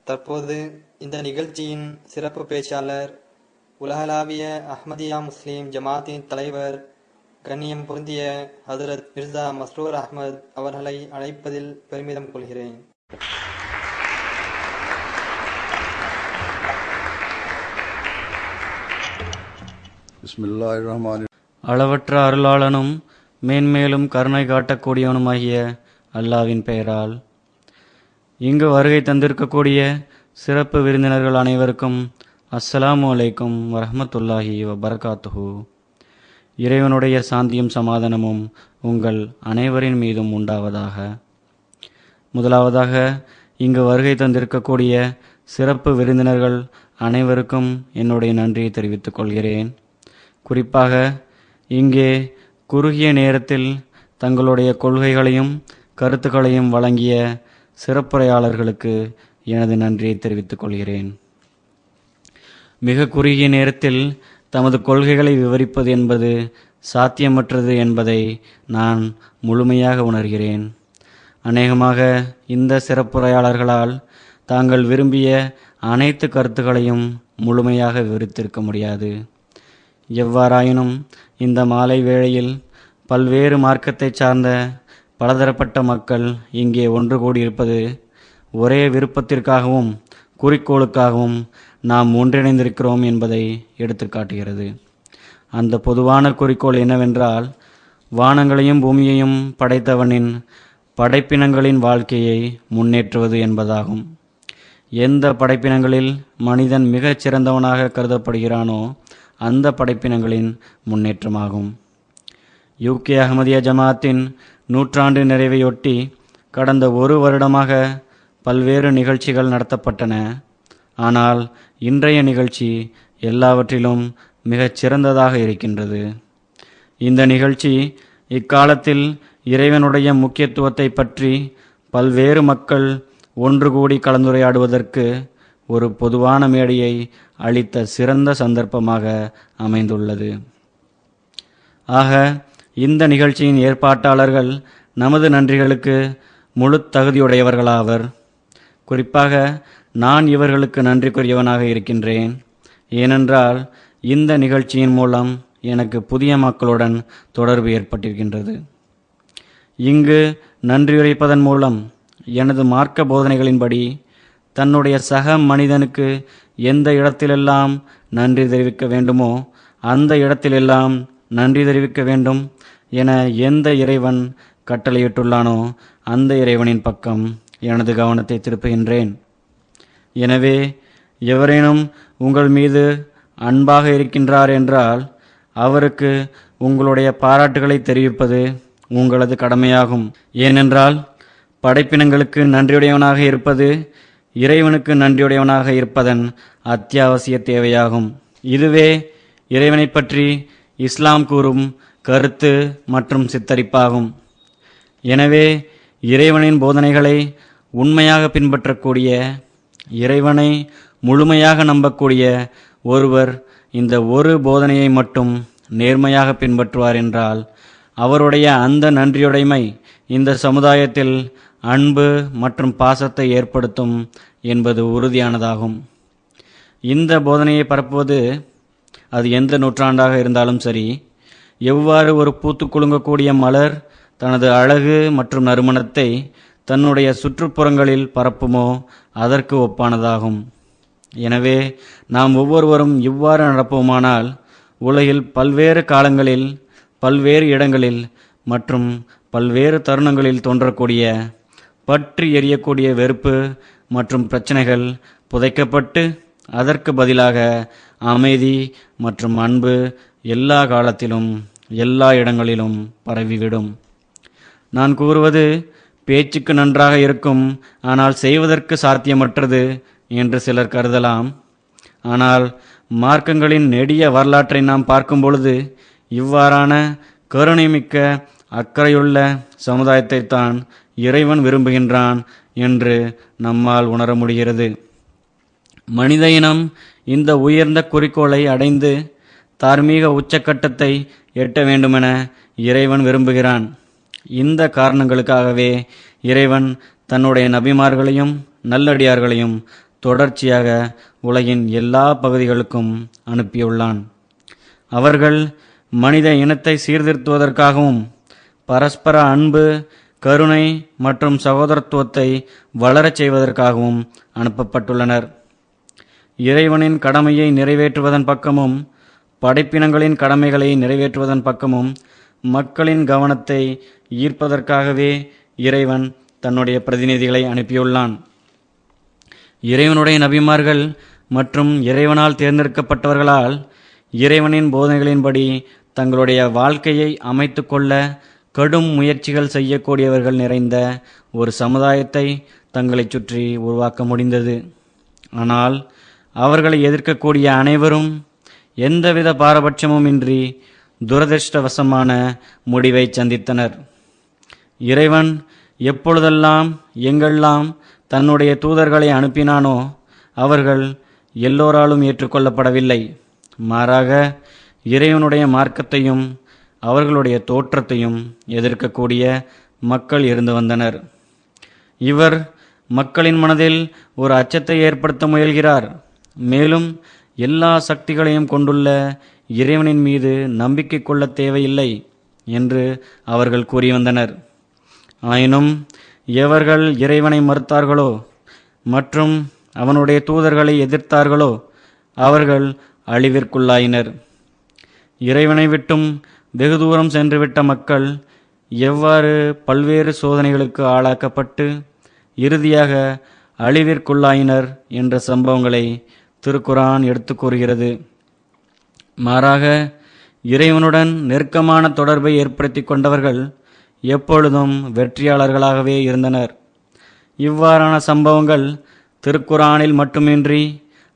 தற்போது இந்த நிகழ்ச்சியின் சிறப்பு பேச்சாளர் உலகளாவிய அஹ்மதியா முஸ்லிம் ஜமாத்தின் தலைவர் கண்ணியம் பொருந்திய ஹதரத் மிர்சா மஸ்ரூர் அஹ்மத் அவர்களை அழைப்பதில் பெருமிதம் கொள்கிறேன். அளவற்ற அருளாளனும் மேன்மேலும் கருணை காட்டக்கூடியவனுமாகிய அல்லாவின் பெயரால். இங்கு வருகை தந்திருக்கக்கூடிய சிறப்பு விருந்தினர்கள் அனைவருக்கும் அஸ்ஸலாமு அலைக்கும் வரஹ்மத்துல்லாஹி வபரகாத்துஹு. இறைவனுடைய சாந்தியும் சமாதானமும் உங்கள் அனைவரின் மீதும் உண்டாவதாக. முதலாவதாக இங்கு வருகை தந்திருக்கக்கூடிய சிறப்பு விருந்தினர்கள் அனைவருக்கும் என்னுடைய நன்றியை தெரிவித்துக் கொள்கிறேன். குறிப்பாக இங்கே குறுகிய நேரத்தில் தங்களுடைய கொள்கைகளையும் கருத்துக்களையும் வழங்கிய சிறப்புரையாளர்களுக்கு எனது நன்றியை தெரிவித்துக் கொள்கிறேன். மிக குறுகிய நேரத்தில் தமது கொள்கைகளை விவரிப்பது என்பது சாத்தியமற்றது என்பதை நான் முழுமையாக உணர்கிறேன். அநேகமாக இந்த சிறப்புரையாளர்களால் தாங்கள் விரும்பிய அனைத்து கருத்துக்களையும் முழுமையாக விவரித்திருக்க முடியாது. எவ்வாறாயினும் இந்த மாலை வேளையில் பல்வேறு மார்க்கத்தை சார்ந்த பலதரப்பட்ட மக்கள் இங்கே ஒன்று கூடியிருப்பது ஒரே விருப்பத்திற்காகவும் குறிக்கோளுக்காகவும் நாம் ஒன்றிணைந்திருக்கிறோம் என்பதை எடுத்துக்காட்டுகிறது. அந்த பொதுவான குறிக்கோள் என்னவென்றால், வானங்களையும் பூமியையும் படைத்தவனின் படைப்பினங்களின் வாழ்க்கையை முன்னேற்றுவது என்பதாகும். எந்த படைப்பினங்களில் மனிதன் மிகச் சிறந்தவனாக கருதப்படுகிறானோ அந்த படைப்பினங்களின் முன்னேற்றமாகும். யூகே அஹ்மதியா ஜமாத்தின் நூற்றாண்டு நிறைவையொட்டி கடந்த ஒரு வருடமாக பல்வேறு நிகழ்ச்சிகள் நடத்தப்பட்டன. ஆனால் இன்றைய நிகழ்ச்சி எல்லாவற்றிலும் மிகச் சிறந்ததாக இருக்கின்றது. இந்த நிகழ்ச்சி இக்காலத்தில் இறைவனுடைய முக்கியத்துவத்தை பற்றி பல்வேறு மக்கள் ஒன்று கூடி கலந்துரையாடுவதற்கு ஒரு பொதுவான மேடையை அளித்த சிறந்த சந்தர்ப்பமாக அமைந்துள்ளது. ஆக இந்த நிகழ்ச்சியின் ஏற்பாட்டாளர்கள் நமது நன்றிகளுக்கு முழு தகுதியுடையவர்களாவர். குறிப்பாக நான் இவர்களுக்கு நன்றிக்குரியவனாக இருக்கின்றேன். ஏனென்றால் இந்த நிகழ்ச்சியின் மூலம் எனக்கு புதிய மக்களுடன் தொடர்பு ஏற்பட்டிருக்கின்றது. இங்கு நன்றியுரைப்பதன் மூலம் எனது மார்க்க போதனைகளின்படி தன்னுடைய சக மனிதனுக்கு எந்த இடத்திலெல்லாம் நன்றி தெரிவிக்க வேண்டுமோ அந்த இடத்திலெல்லாம் நன்றி தெரிவிக்க வேண்டும் என எந்த இறைவன் கட்டளையிட்டுள்ளானோ அந்த இறைவனின் பக்கம் எனது கவனத்தை திருப்புகின்றேன். எனவே எவரேனும் உங்கள் மீது அன்பாக இருக்கின்றார் என்றால் அவருக்கு உங்களுடைய பாராட்டுகளை தெரிவிப்பது உங்களது கடமையாகும். ஏனென்றால் படைப்பினங்களுக்கு நன்றியுடையவனாக இருப்பது இறைவனுக்கு நன்றியுடையவனாக இருப்பதன் அத்தியாவசிய தேவையாகும். இதுவே இறைவனை பற்றி இஸ்லாம் கூறும் கருத்து மற்றும் சித்தரிப்பாகும். எனவே இறைவனின் போதனைகளை உண்மையாக பின்பற்றக்கூடிய, இறைவனை முழுமையாக நம்பக்கூடிய ஒருவர் இந்த ஒரு போதனையை மட்டும் நேர்மையாக பின்பற்றுவார் என்றால் அவருடைய அந்த நன்றியுடைமை இந்த சமுதாயத்தில் அன்பு மற்றும் பாசத்தை ஏற்படுத்தும் என்பது உறுதியானதாகும். இந்த போதனையை பரப்புவது அது எந்த நூற்றாண்டாக இருந்தாலும் சரி, எவ்வாறு ஒரு பூத்து குலுங்கக்கூடிய மலர் தனது அழகு மற்றும் நறுமணத்தை தன்னுடைய சுற்றுப்புறங்களில் பரப்புமோ அதற்கு ஒப்பானதாகும். எனவே நாம் ஒவ்வொருவரும் இவ்வாறு நடப்போமானால் உலகில் பல்வேறு காலங்களில், பல்வேறு இடங்களில் மற்றும் பல்வேறு தருணங்களில் தோன்றக்கூடிய பற்றி எரியக்கூடிய வெறுப்பு மற்றும் பிரச்சனைகள் புதைக்கப்பட்டு அதற்கு பதிலாக அமைதி மற்றும் அன்பு எல்லா காலத்திலும் எல்லா இடங்களிலும் பரவிவிடும். நான் கூறுவது பேச்சுக்கு நன்றாக இருக்கும், ஆனால் செய்வதற்கு சாத்தியமற்றது என்று சிலர் கருதலாம். ஆனால் மார்க்கங்களின் நெடிய வரலாற்றை நாம் பார்க்கும் பொழுது இவ்வாறான கருணைமிக்க அக்கறையுள்ள சமுதாயத்தை தான் இறைவன் விரும்புகின்றான் என்று நம்மால் உணர முடிகிறது. மனித இனம் இந்த உயர்ந்த குறிக்கோளை அடைந்து தார்மீக உச்சக்கட்டத்தை எட்ட வேண்டுமென இறைவன் விரும்புகிறான். இந்த காரணங்களுக்காகவே இறைவன் தன்னுடைய நபிமார்களையும் நல்லடியார்களையும் தொடர்ச்சியாக உலகின் எல்லா பகுதிகளுக்கும் அனுப்பியுள்ளான். அவர்கள் மனித இனத்தை சீர்திருத்துவதற்காகவும் பரஸ்பர அன்பு, கருணை மற்றும் சகோதரத்துவத்தை வளரச் செய்வதற்காகவும் அனுப்பப்பட்டுள்ளனர். இறைவனின் கடமையை நிறைவேற்றுவதன் பக்கமும் படைப்பினங்களின் கடமைகளை நிறைவேற்றுவதன் பக்கமும் மக்களின் கவனத்தை ஈர்ப்பதற்காகவே இறைவன் தன்னுடைய பிரதிநிதிகளை அனுப்பியுள்ளான். இறைவனுடைய நபிமார்கள் மற்றும் இறைவனால் தேர்ந்தெடுக்கப்பட்டவர்களால் இறைவனின் போதனைகளின்படி தங்களுடைய வாழ்க்கையை அமைத்து கொள்ள கடும் முயற்சிகள் செய்யக்கூடியவர்கள் நிறைந்த ஒரு சமுதாயத்தை தங்களை சுற்றி உருவாக்க முடிந்தது. ஆனால் அவர்களை எதிர்க்கக்கூடிய அனைவரும் எந்தவித பாரபட்சமும் இன்றி துரதிருஷ்டவசமான முடிவை சந்தித்தனர். இறைவன் எப்பொழுதெல்லாம் எங்கெல்லாம் தன்னுடைய தூதர்களை அனுப்பினானோ அவர்கள் எல்லோராலும் ஏற்றுக்கொள்ளப்படவில்லை. மாறாக இறைவனுடைய மார்க்கத்தையும் அவர்களுடைய தோற்றத்தையும் எதிர்க்கக்கூடிய மக்கள் இருந்து வந்தனர். இவர் மக்களின் மனதில் ஒரு அச்சத்தை ஏற்படுத்த முயல்கிறார். மேலும் எல்லா சக்திகளையும் கொண்டுள்ள இறைவனின் மீது நம்பிக்கை கொள்ள தேவையில்லை என்று அவர்கள் கூறி வந்தனர். ஆயினும் எவர்கள் இறைவனை மறுத்தார்களோ மற்றும் அவனுடைய தூதர்களை எதிர்த்தார்களோ அவர்கள் அழிவிற்குள்ளாயினர். இறைவனை விட்டும் வெகு தூரம் சென்றுவிட்ட மக்கள் எவ்வாறு பல்வேறு சோதனைகளுக்கு ஆளாக்கப்பட்டு இறுதியாக அழிவிற்குள்ளாயினர் என்ற சம்பவங்களை திருக்குரான் எடுத்து கூறுகிறது. மாறாக இறைவனுடன் நெருக்கமான தொடர்பை ஏற்படுத்தி கொண்டவர்கள் எப்பொழுதும் வெற்றியாளர்களாகவே இருந்தனர். இவ்வாறான சம்பவங்கள் திருக்குரானில் மட்டுமின்றி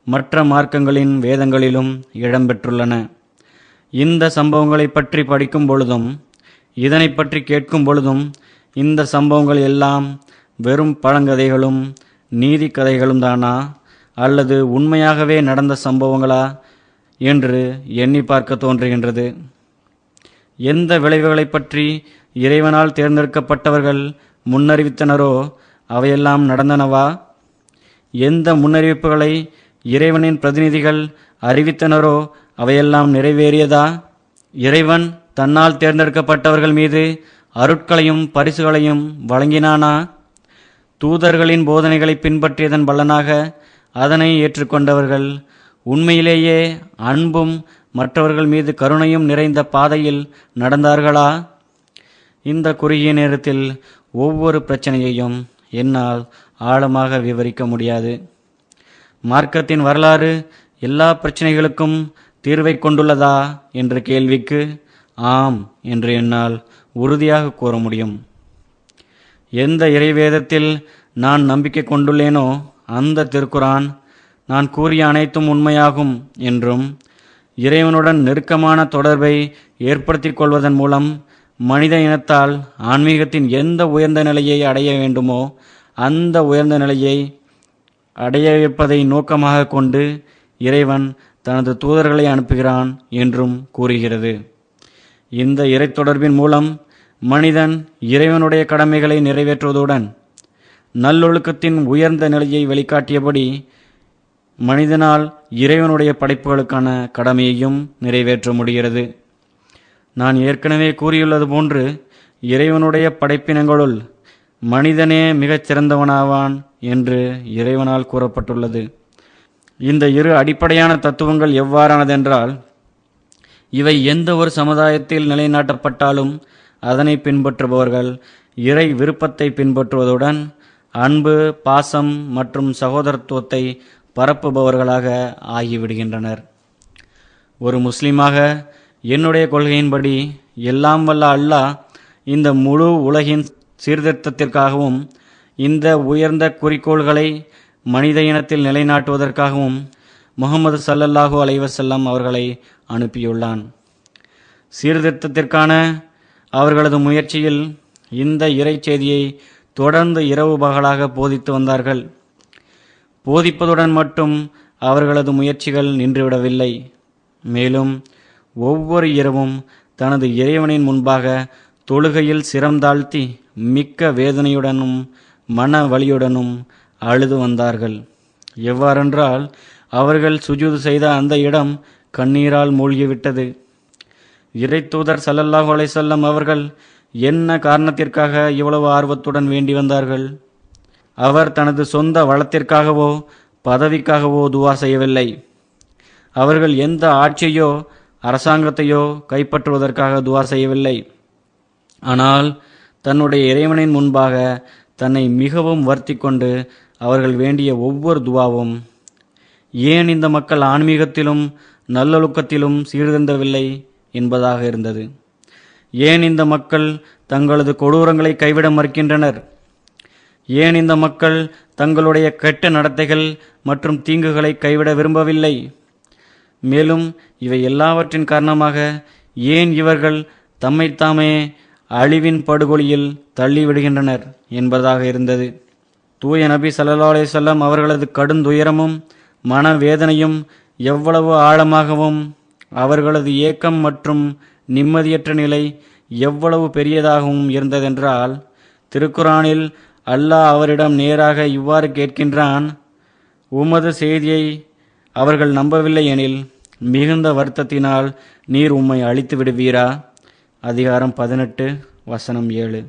மற்ற மார்க்கங்களின் வேதங்களிலும் இடம்பெற்றுள்ளன. இந்த சம்பவங்களை பற்றி படிக்கும் பொழுதும் இதனை பற்றி கேட்கும் பொழுதும் இந்த சம்பவங்கள் எல்லாம் வெறும் பழங்கதைகளும் நீதி கதைகளும் தானா அல்லது உண்மையாகவே நடந்த சம்பவங்களா என்று எண்ணி பார்க்க தோன்றுகின்றது. எந்த விளைவுகளை பற்றி இறைவனால் தேர்ந்தெடுக்கப்பட்டவர்கள் முன்னறிவித்தனரோ அவையெல்லாம் நடந்தனவா? எந்த முன்னறிவிப்புகளை இறைவனின் பிரதிநிதிகள் அறிவித்தனரோ அவையெல்லாம் நிறைவேறியதா? இறைவன் தன்னால் தேர்ந்தெடுக்கப்பட்டவர்கள் மீது அருட்களையும் பரிசுகளையும் வழங்கினானா? தூதர்களின் போதனைகளை பின்பற்றியதன் பலனாக அதனை ஏற்றுக்கொண்டவர்கள் உண்மையிலேயே அன்பும் மற்றவர்கள் மீது கருணையும் நிறைந்த பாதையில் நடந்தார்களா? இந்த குறுகிய நேரத்தில் ஒவ்வொரு பிரச்சனையையும் என்னால் ஆழமாக விவரிக்க முடியாது. மார்க்கத்தின் வரலாறு எல்லா பிரச்சனைகளுக்கும் தீர்வை கொண்டுள்ளதா என்ற கேள்விக்கு ஆம் என்று என்னால் உறுதியாக கூற முடியும். எந்த இறைவேதத்தில் நான் நம்பிக்கை கொண்டுள்ளேனோ அந்த திருக்குரான் நான் கூறிய அனைத்தும் உண்மையாகும் என்றும் இறைவனுடன் நெருக்கமான தொடர்பை ஏற்படுத்திக் கொள்வதன் மூலம் மனித இனத்தால் ஆன்மீகத்தின் எந்த உயர்ந்த நிலையை அடைய வேண்டுமோ அந்த உயர்ந்த நிலையை அடைய வைப்பதை நோக்கமாக கொண்டு இறைவன் தனது தூதர்களை அனுப்புகிறான் என்றும் கூறுகிறது. இந்த இறை தொடர்பின் மூலம் மனிதன் இறைவனுடைய கடமைகளை நிறைவேற்றுவதுடன் நல்லொழுக்கத்தின் உயர்ந்த நிலையை வெளிக்காட்டியபடி மனிதனால் இறைவனுடைய படைப்புகளுக்கான கடமையையும் நிறைவேற்ற முடிகிறது. நான் ஏற்கனவே கூறியுள்ளது போன்று இறைவனுடைய படைப்பினங்களுள் மனிதனே மிகச் சிறந்தவனாவான் என்று இறைவனால் கூறப்பட்டுள்ளது. இந்த இரு அடிப்படையான தத்துவங்கள் எவ்வாறானதென்றால் இவை எந்த ஒரு சமுதாயத்தில் நிலைநாட்டப்பட்டாலும் அதனை பின்பற்றுபவர்கள் இறை விருப்பத்தை பின்பற்றுவதுடன் அன்பு, பாசம் மற்றும் சகோதரத்துவத்தை பரப்புபவர்களாக ஆகிவிடுகின்றனர். ஒரு முஸ்லிமாக என்னுடைய கொள்கையின்படி எல்லாம் வல்ல அல்லாஹ் இந்த முழு உலகின் சீர்திருத்தத்திற்காகவும் இந்த உயர்ந்த குறிக்கோள்களை மனித இனத்தில் நிலைநாட்டுவதற்காகவும் முஹம்மது ஸல்லல்லாஹு அலைஹி வஸல்லம் அவர்களை அனுப்பியுள்ளான். சீர்திருத்தத்திற்கான அவர்களது முயற்சியில் இந்த இறை செய்தியை தொடர்ந்து இரவு பகலாக போதித்து வந்தார்கள். போதிப்பதுடன் மட்டும் அவர்களது முயற்சிகள் நின்றுவிடவில்லை. மேலும் ஒவ்வொரு இரவும் தனது இறைவனின் முன்பாக தொழுகையில் சிரம் தாழ்த்தி மிக்க வேதனையுடனும் மன வலியுடனும் அழுது வந்தார்கள். எவ்வாறென்றால் அவர்கள் சுஜூது செய்த அந்த இடம் கண்ணீரால் மூழ்கிவிட்டது. இறைத்தூதர் ஸல்லல்லாஹு அலைஹி வஸல்லம் அவர்கள் என்ன காரணத்திற்காக இவ்வளவு ஆர்வத்துடன் வேண்டி வந்தார்கள்? அவர் தனது சொந்த வளத்திற்காகவோ பதவிக்காகவோ துவா செய்யவில்லை. அவர்கள் எந்த ஆட்சியோ அரசாங்கத்தையோ கைப்பற்றுவதற்காக துவா செய்யவில்லை. ஆனால் தன்னுடைய இறைவனின் முன்பாக தன்னை மிகவும் வருத்தி கொண்டு அவர்கள் வேண்டிய ஒவ்வொரு துவாவும் ஏன் இந்த மக்கள் ஆன்மீகத்திலும் நல்லொழுக்கத்திலும் சீர்திருந்தவில்லை என்பதாக இருந்தது. ஏன் இந்த மக்கள் தங்களது கொடூரங்களை கைவிட மறுக்கின்றனர்? ஏன் இந்த மக்கள் தங்களுடைய கெட்ட நடத்தைகள் மற்றும் தீங்குகளை கைவிட விரும்பவில்லை? மேலும் இவை எல்லாவற்றின் காரணமாக ஏன் இவர்கள் தம்மைத்தாமே அழிவின் படுகொலியில் தள்ளிவிடுகின்றனர் என்பதாக இருந்தது. தூய நபி ஸல்லல்லாஹு அலைஹி வஸல்லம் அவர்களது கடுந்துயரமும் மனவேதனையும் எவ்வளவு ஆழமாகவும் அவர்களது ஏக்கம் மற்றும் நிம்மதியற்ற நிலை எவ்வளவு பெரியதாகவும் இருந்ததென்றால், திருக்குரானில் அல்லாஹ் அவரிடம் நேராக இவ்வாறு கேட்கின்றான்: உமது செய்தியை அவர்கள் நம்பவில்லை எனில் மிகுந்த வருத்தத்தினால் நீர் உம்மை அழித்து விடுவீரா? அதிகாரம் 18 வசனம் 7.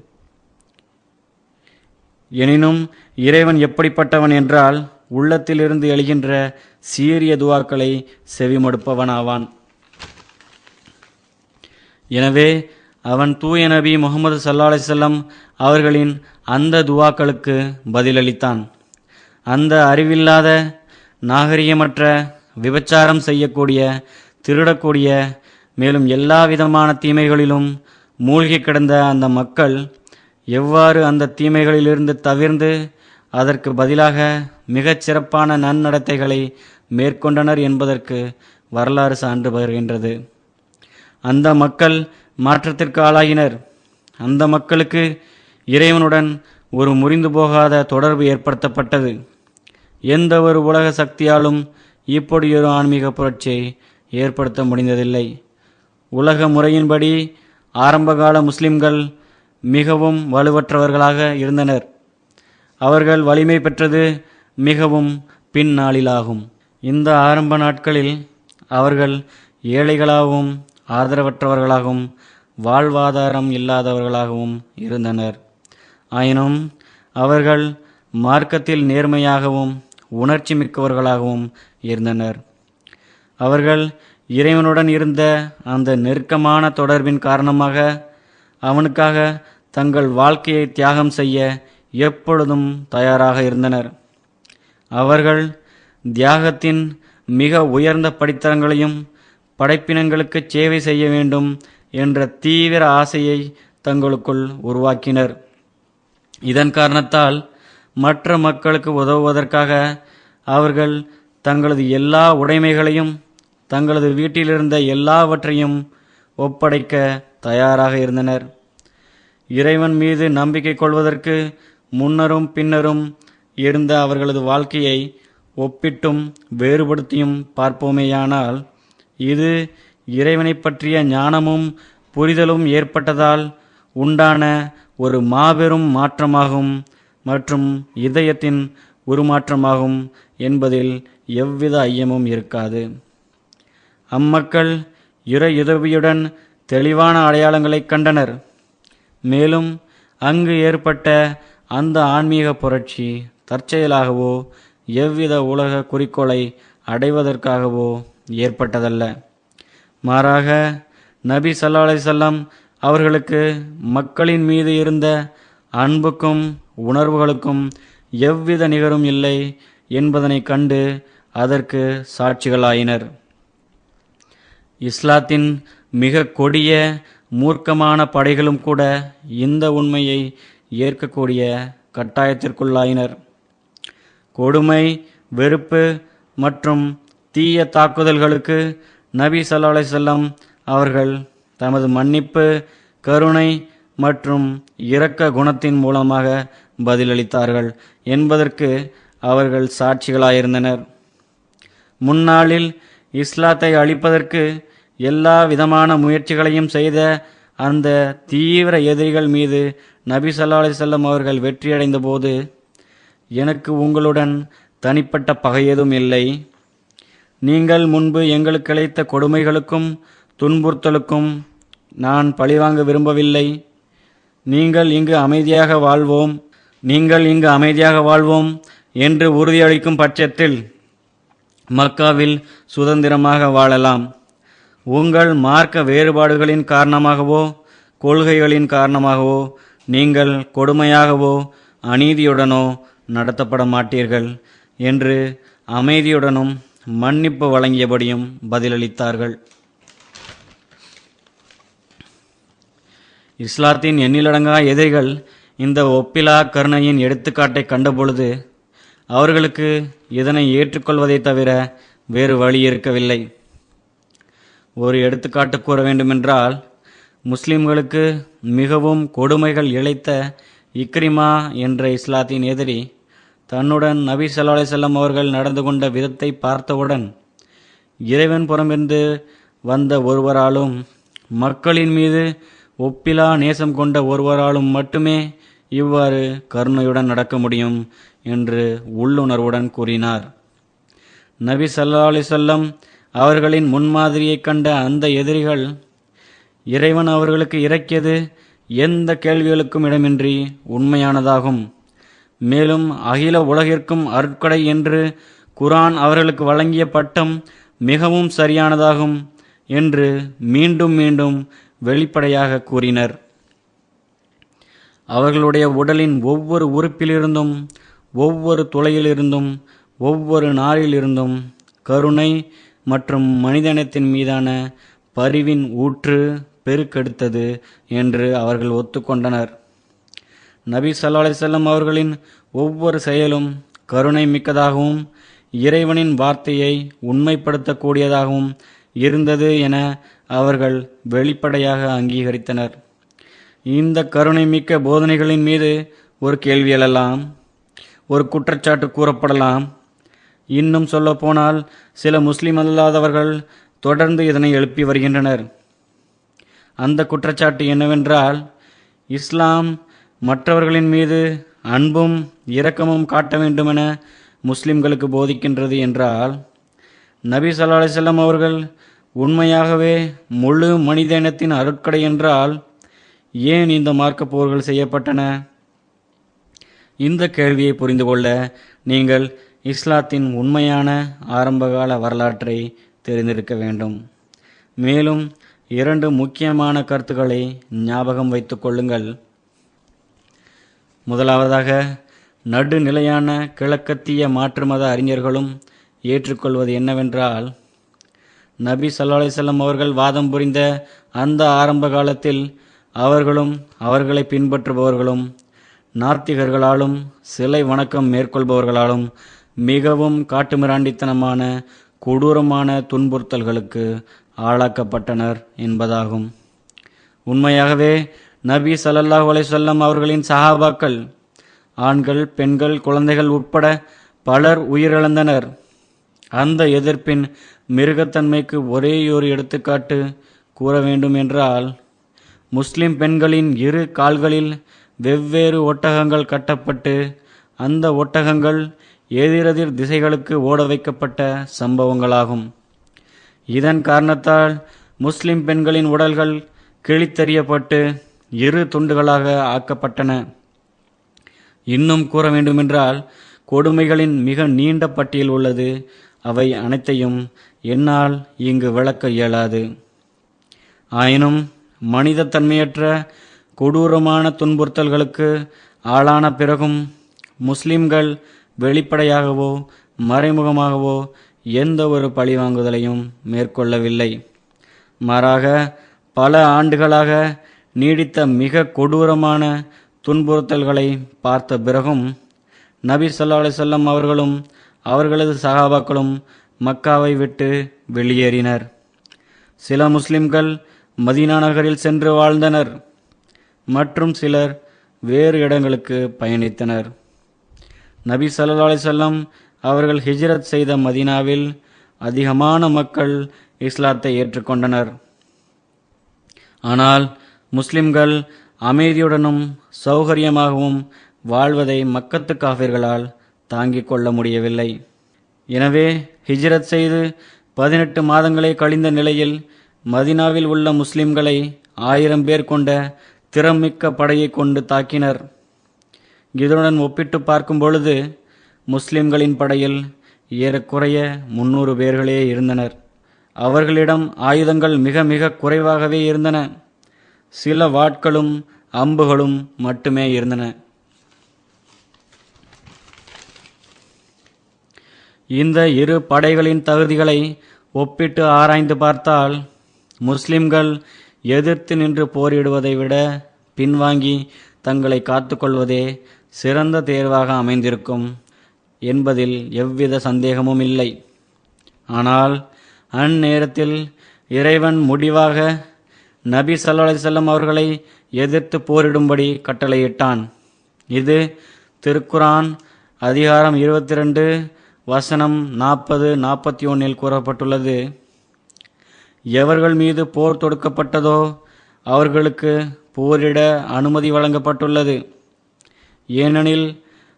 எனினும் இறைவன் எப்படிப்பட்டவன் என்றால், உள்ளத்திலிருந்து எழுகின்ற சீரிய துவாக்களை செவிமடுப்பவனாவான். எனவே அவன் தூய நபி முகமது ஸல்லல்லாஹு அலைஹி வஸல்லம் அவர்களின் அந்த துவாக்களுக்கு பதிலளித்தான். அந்த அறிவில்லாத, நாகரிகமற்ற, விபச்சாரம் செய்யக்கூடிய, திருடக்கூடிய, மேலும் எல்லா விதமான தீமைகளிலும் மூழ்கி கிடந்த அந்த மக்கள் எவ்வாறு அந்த தீமைகளிலிருந்து தவிர்ந்து அதற்கு பதிலாக மிகச் சிறப்பான நன்னடத்தைகளை மேற்கொண்டனர் என்பதற்கு வரலாறு சான்று பகர்கின்றது. அந்த மக்கள் மாற்றத்திற்கு ஆளாகினர். அந்த மக்களுக்கு இறைவனுடன் ஒரு முறிந்து போகாத தொடர்பு ஏற்படுத்தப்பட்டது. எந்த ஒரு உலக சக்தியாலும் இப்படியொரு ஆன்மீக புரட்சியை ஏற்படுத்த முடிந்ததில்லை. உலக முறையின்படி ஆரம்பகால முஸ்லிம்கள் மிகவும் வலுவற்றவர்களாக இருந்தனர். அவர்கள் வலிமை பெற்றது மிகவும் பின்னாளிலாகும். இந்த ஆரம்ப நாட்களில் அவர்கள் ஏழைகளாகவும் ஆதரவற்றவர்களாகவும் வாழ்வாதாரம் இல்லாதவர்களாகவும் இருந்தனர். ஆயினும் அவர்கள் மார்க்கத்தில் நேர்மையாகவும் உணர்ச்சி மிக்கவர்களாகவும் இருந்தனர். அவர்கள் இறைவனுடன் இருந்த அந்த நெருக்கமான தொடர்பின் காரணமாக அவனுக்காக தங்கள் வாழ்க்கையை தியாகம் செய்ய எப்பொழுதும் தயாராக இருந்தனர். அவர்கள் தியாகத்தின் மிக உயர்ந்த படித்தரங்களையும் படைப்பினங்களுக்கு சேவை செய்ய வேண்டும் என்ற தீவிர ஆசையை தங்களுக்குள் உருவாக்கினர். இதன் காரணத்தால் மற்ற மக்களுக்கு உதவுவதற்காக அவர்கள் தங்களது எல்லா உடைமைகளையும் தங்களது வீட்டிலிருந்த எல்லாவற்றையும் ஒப்படைக்க தயாராக இருந்தனர். இறைவன் மீது நம்பிக்கை கொள்வதற்கு முன்னரும் பின்னரும் இருந்த அவர்களது வாழ்க்கையை ஒப்பிட்டும் வேறுபடுத்தியும் பார்ப்போமேயானால், இது இறைவனை பற்றிய ஞானமும் புரிதலும் ஏற்பட்டதால் உண்டான ஒரு மாபெரும் மாற்றமாகும் மற்றும் இதயத்தின் உருமாற்றமாகும் என்பதில் எவ்வித ஐயமும் இருக்காது. அம்மக்கள் இறை உதவியுடன் தெளிவான அடையாளங்களை கண்டனர். மேலும் அங்கு ஏற்பட்ட அந்த ஆன்மீக புரட்சி தற்செயலாகவோ எவ்வித உலக குறிக்கோளை அடைவதற்காகவோ ஏற்பட்டதல்ல. மாறாக நபி ஸல்லல்லாஹு அலைஹி வஸல்லம் அவர்களுக்கு மக்களின் மீது இருந்த அன்புக்கும் உணர்வுகளுக்கும் எவ்வித நிகரும் இல்லை என்பதனை கண்டு அதற்கு சாட்சிகளாயினர். இஸ்லாத்தின் மிக கொடிய மூர்க்கமான படைகளும் கூட இந்த உண்மையை ஏற்கக்கூடிய கட்டாயத்திற்குள்ளாயினர். கொடுமை, வெறுப்பு மற்றும் தீய தாக்குதல்களுக்கு நபி ஸல்லல்லாஹு அலைஹி வஸல்லம் அவர்கள் தமது மன்னிப்பு, கருணை மற்றும் இரக்க குணத்தின் மூலமாக பதிலளித்தார்கள் என்பதற்கு அவர்கள் சாட்சிகளாயிருந்தனர். முன்னாளில் இஸ்லாத்தை அழிப்பதற்கு எல்லா விதமான முயற்சிகளையும் செய்த அந்த தீவிர எதிரிகள் மீது நபி ஸல்லல்லாஹு அலைஹி வஸல்லம் அவர்கள் வெற்றியடைந்த போது, எனக்கு உங்களுடன் தனிப்பட்ட பகை ஏதும் இல்லை. நீங்கள் முன்பு எங்களுக்கு இழைத்த கொடுமைகளுக்கும் துன்புறுத்தலுக்கும் நான் பழிவாங்க விரும்பவில்லை. நீங்கள் இங்கு அமைதியாக வாழ்வோம் என்று உறுதியளிக்கும் பட்சத்தில் மக்காவில் சுதந்திரமாக வாழலாம். உங்கள் மார்க்க வேறுபாடுகளின் காரணமாகவோ கொள்கைகளின் காரணமாகவோ நீங்கள் கொடுமையாகவோ அநீதியுடனோ நடத்தப்பட மாட்டீர்கள் என்று அமைதியுடனும் மன்னிப்பு வழங்கியபடியும் பதிலளித்தார்கள். இஸ்லாத்தின் எண்ணிலடங்கா எதிரிகள் இந்த ஒப்பிலா கருணையின் எடுத்துக்காட்டை கண்டபொழுது அவர்களுக்கு இதனை ஏற்றுக்கொள்வதை தவிர வேறு வழி இருக்கவில்லை. ஒரு எடுத்துக்காட்டு கூற வேண்டுமென்றால், முஸ்லிம்களுக்கு மிகவும் கொடுமைகள் இழைத்த இக்ரிமா என்ற இஸ்லாத்தின் எதிரி தன்னுடன் நபி ஸல்லல்லாஹு அலைஹி வஸல்லம் அவர்கள் நடந்து கொண்ட விதத்தை பார்த்தவுடன் இறைவன் புறமிருந்து வந்த ஒருவராலும் மக்களின் மீது ஒப்பிலா நேசம் கொண்ட ஒருவராலும் மட்டுமே இவ்வாறு கருணையுடன் நடக்க முடியும் என்று உள்ளுணர்வுடன் கூறினார். நபி ஸல்லல்லாஹு அலைஹி வஸல்லம் அவர்களின் முன்மாதிரியை கண்ட அந்த எதிரிகள், இறைவன் அவர்களுக்கு இறக்கியது எந்த கேள்விகளுக்கும் இடமின்றி உண்மையானதாகும், மேலும் அகில உலகிற்கும் அருட்கொடை என்று குர்ஆன் அவர்களுக்கு வழங்கிய பட்டம் மிகவும் சரியானதாகும் என்று மீண்டும் மீண்டும் வெளிப்படையாக கூறினர். அவர்களுடைய உடலின் ஒவ்வொரு உறுப்பிலிருந்தும், ஒவ்வொரு துளையிலிருந்தும், ஒவ்வொரு நாரிலிருந்தும் கருணை மற்றும் மனிதனத்தின் மீதான பரிவின் ஊற்று பெருக்கெடுத்தது என்று அவர்கள் ஒத்துக்கொண்டனர். நபி ஸல்லல்லாஹு அலைஹி வஸல்லம் அவர்களின் ஒவ்வொரு செயலும் கருணை மிக்கதாகவும் இறைவனின் வார்த்தையை உண்மைப்படுத்தக்கூடியதாகவும் இருந்தது என அவர்கள் வெளிப்படையாக அங்கீகரித்தனர். இந்த கருணை மிக்க போதனைகளின் மீது ஒரு கேள்வி எழலாம், ஒரு குற்றச்சாட்டு கூறப்படலாம். இன்னும் சொல்ல போனால் சில முஸ்லிம் அல்லாதவர்கள் தொடர்ந்து இதனை எழுப்பி வருகின்றனர். அந்த குற்றச்சாட்டு என்னவென்றால், இஸ்லாம் மற்றவர்களின் மீது அன்பும் இரக்கமும் காட்ட வேண்டுமென முஸ்லிம்களுக்கு போதிக்கின்றது என்றால், நபி ஸல்லல்லாஹு அலைஹி வஸல்லம் அவர்கள் உண்மையாகவே முழு மனித இனத்தின் அருட்கொடை என்றால் ஏன் இந்த மார்க்க போர்கள் செய்யப்பட்டன? இந்த கேள்வியை புரிந்து கொள்ள நீங்கள் இஸ்லாத்தின் உண்மையான ஆரம்பகால வரலாற்றை தெரிந்திருக்க வேண்டும். மேலும் 2 முக்கியமான கருத்துக்களை ஞாபகம் வைத்துக் கொள்ளுங்கள். முதலாவதாக, நடுநிலையான கிழக்கத்திய மாற்று மத அறிஞர்களும் ஏற்றுக்கொள்வது என்னவென்றால், நபி ஸல்லல்லாஹு அலைஹி வஸல்லம் அவர்கள் வாதம் புரிந்த அந்த ஆரம்ப காலத்தில் அவர்களும் அவர்களை பின்பற்றுபவர்களும் நாத்திகர்களாலும் சிலை வணக்கம் மேற்கொள்பவர்களாலும் மிகவும் காட்டுமிராண்டித்தனமான கொடூரமான துன்புறுத்தல்களுக்கு ஆளாக்கப்பட்டனர் என்பதாகும். உண்மையாகவே நபி ஸல்லல்லாஹு அலைஹி வஸல்லம் அவர்களின் சஹாபாக்கள், ஆண்கள், பெண்கள், குழந்தைகள் உட்பட பலர் உயிரிழந்தனர். அந்த எதிர்ப்பின் மிருகத்தன்மைக்கு ஒரேயொரு எடுத்துக்காட்டு கூற வேண்டும் என்றால், முஸ்லிம் பெண்களின் 2 கால்களில் வெவ்வேறு ஒட்டகங்கள் கட்டப்பட்டு அந்த ஒட்டகங்கள் எதிரெதிர் திசைகளுக்கு ஓட வைக்கப்பட்ட சம்பவங்களாகும். இதன் காரணத்தால் முஸ்லிம் பெண்களின் உடல்கள் கிழித்தெறியப்பட்டு 2 துண்டுகளாக ஆக்கப்பட்டன. இன்னும் கூற வேண்டுமென்றால், கொடுமைகளின் மிக நீண்ட பட்டியல் உள்ளது. அவை அனைத்தையும் என்னால் இங்கு விளக்க இயலாது. ஆயினும் மனித தன்மையற்ற கொடூரமான துன்புறுத்தல்களுக்கு ஆளான பிறகும் முஸ்லிம்கள் வெளிப்படையாகவோ மறைமுகமாகவோ எந்த ஒரு பழிவாங்குதலையும் மேற்கொள்ளவில்லை. மாறாக பல ஆண்டுகளாக நீடித்த மிக கொடூரமான துன்புறுத்தல்களை பார்த்த பிறகும் நபி ஸல்லல்லாஹு அலைஹி வஸல்லம் அவர்களும் அவர்களது சஹாபாக்களும் மக்காவை விட்டு வெளியேறினர். சில முஸ்லிம்கள் மதீனா நகரில் சென்று வாழ்ந்தனர், மற்றும் சிலர் வேறு இடங்களுக்கு பயணித்தனர். நபி ஸல்லல்லாஹு அலைஹி வஸல்லம் அவர்கள் ஹிஜ்ரத் செய்த மதீனாவில் அதிகமான மக்கள் இஸ்லாத்தை ஏற்றுக்கொண்டனர். ஆனால் முஸ்லிம்கள் அமைதியுடனும் சௌகரியமாகவும் வாழ்வதை மக்கத்து காஃபிர்களால் தாங்கிக் கொள்ள முடியவில்லை. எனவே ஹிஜ்ரத் செய்து 18 மாதங்களே கழிந்த நிலையில் மதினாவில் உள்ள முஸ்லிம்களை 1000 பேர் கொண்ட திறமிக்க படையை கொண்டு தாக்கினர். இதனுடன் ஒப்பிட்டு பார்க்கும் பொழுது முஸ்லிம்களின் படையில் ஏறக்குறைய 300 பேர்களே இருந்தனர். அவர்களிடம் ஆயுதங்கள் மிக மிக குறைவாகவே இருந்தன. சில வாட்களும் அம்புகளும் மட்டுமே இருந்தன. இந்த இரு படைகளின் தகுதிகளை ஒப்பிட்டு ஆராய்ந்து பார்த்தால் முஸ்லிம்கள் எதிர்த்து நின்று போரிடுவதை விட பின்வாங்கி தங்களை காத்துக்கொள்வதே சிறந்த தேர்வாக அமைந்திருக்கும் என்பதில் எவ்வித சந்தேகமும் இல்லை. ஆனால் அந்நேரத்தில் இறைவன் முடிவாக நபி ஸல்லல்லாஹு அலைஹி வஸல்லம் அவர்களை எதிர்த்து போரிடும்படி கட்டளையிட்டான். இது திருக்குரான் அதிகாரம் 22 வசனம் 40-41 கூறப்பட்டுள்ளது. எவர்கள் மீது போர் தொடுக்கப்பட்டதோ அவர்களுக்கு போரிட அனுமதி வழங்கப்பட்டுள்ளது. ஏனெனில்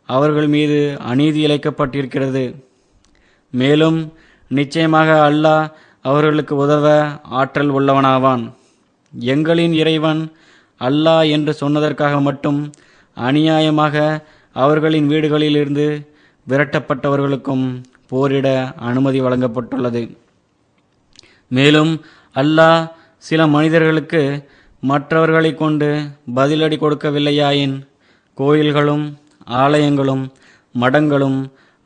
அவர்கள் மீது அநீதி இழைக்கப்பட்டிருக்கிறது. மேலும் நிச்சயமாக அல்லாஹ் அவர்களுக்கு உதவ ஆற்றல் உள்ளவனாவான். எங்களின் இறைவன் அல்லாஹ் என்று சொன்னதற்காக மட்டும் அநியாயமாக அவர்களின் வீடுகளிலிருந்து விரட்டப்பட்டவர்களுக்கும் போரிட அனுமதி வழங்கப்பட்டுள்ளது. மேலும் அல்லாஹ் சில மனிதர்களுக்கு மற்றவர்களை கொண்டு பதிலடி கொடுக்கவில்லையாயின் கோயில்களும் ஆலயங்களும் மடங்களும்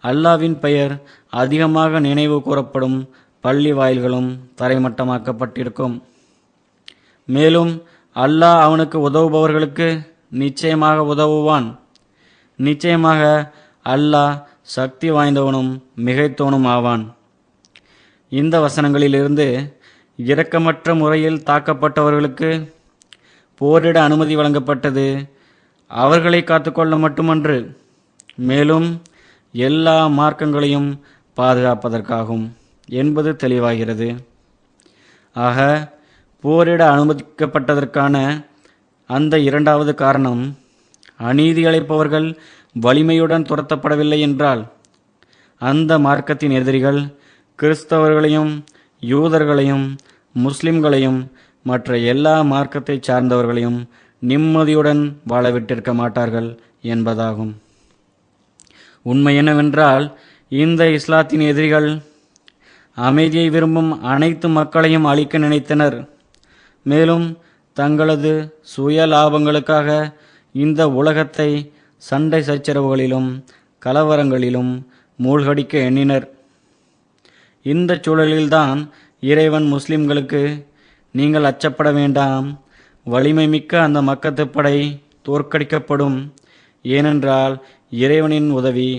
அல்லாஹ்வின் பெயர் அதிகமாக நினைவு கூறப்படும் பள்ளி வாயில்களும் தரைமட்டமாக்கப்பட்டிருக்கும். மேலும் அல்லாஹ் அவனுக்கு உதவுபவர்களுக்கு நிச்சயமாக உதவுவான். நிச்சயமாக அல்லாஹ் சக்தி வாய்ந்தவனும் மிகைத்தவனும் ஆவான். இந்த வசனங்களிலிருந்து இரக்கமற்ற முறையில் தாக்கப்பட்டவர்களுக்கு போரிட அனுமதி வழங்கப்பட்டது அவர்களை காத்துக்கொள்ள மட்டுமன்று, மேலும் எல்லா மார்க்கங்களையும் பாதுகாப்பதற்காகும் என்பது தெளிவாகிறது. ஆக போரிட அனுமதிக்கப்பட்டதற்கான அந்த இரண்டாவது காரணம், அநீதி இழைப்பவர்கள் வலிமையுடன் துரத்தப்படவில்லை என்றால் அந்த மார்க்கத்தின் எதிரிகள் கிறிஸ்தவர்களையும் யூதர்களையும் முஸ்லிம்களையும் மற்ற எல்லா மார்க்கத்தை சார்ந்தவர்களையும் நிம்மதியுடன் வாழவிட்டிருக்க மாட்டார்கள் என்பதாகும். உண்மை என்னவென்றால் இந்த இஸ்லாத்தின் எதிரிகள் அமைதியை விரும்பும் அனைத்து மக்களையும் அழிக்க நினைத்தனர். மேலும் தங்களது சுய லாபங்களுக்காக இந்த உலகத்தை சண்டை சச்சரவுகளிலும் கலவரங்களிலும் மூழ்கடிக்க எண்ணினர். இந்த சூழலில்தான் இறைவன் முஸ்லிம்களுக்கு, நீங்கள் அச்சப்பட வேண்டாம், வலிமை மிக்க அந்த மக்கத்து படை தோற்கடிக்கப்படும், ஏனென்றால் இறைவனின் உதவி